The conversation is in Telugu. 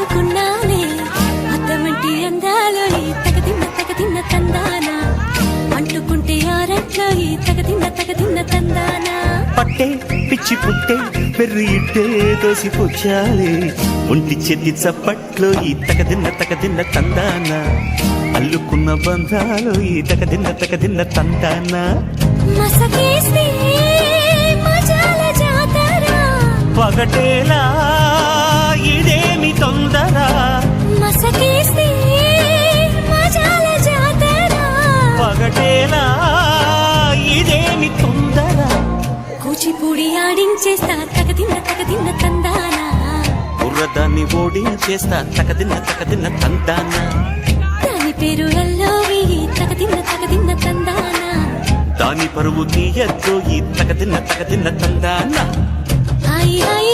చేసుకున్నాలే అద్దమంటి అందాలో ఈ తగదిన్న తందానా అంటుకుంటే ఆరట్లో ఈ తగదిన్న తందానా పట్టే పిచ్చి పుట్టే పెర్రి ఇట్టే దోసిపుచ్చాలే ఒంటి చెట్టి చప్పట్లో ఈ తగదిన్న తందాన అల్లుకున్న బంధాలు ఈ తగదిన్న తందాన మసకేస్తే మజాల జాతర పగటేలా ఇదేమి తొందర మసకేస్తే మజాల జాతర పగటేలా ఇదేమి తొందర కూచిపూడి ఆడించేస్తా తగదిన్న తందానా బుర్రదాన్ని ఓడించేస్తా తగదిన్న తందాన దాని పేరు ఎల్లోవి తగదిన్న తందానా దాని పరువు తీయద్దు ఈ తగదిన్న తందాన హాయ్ హాయ్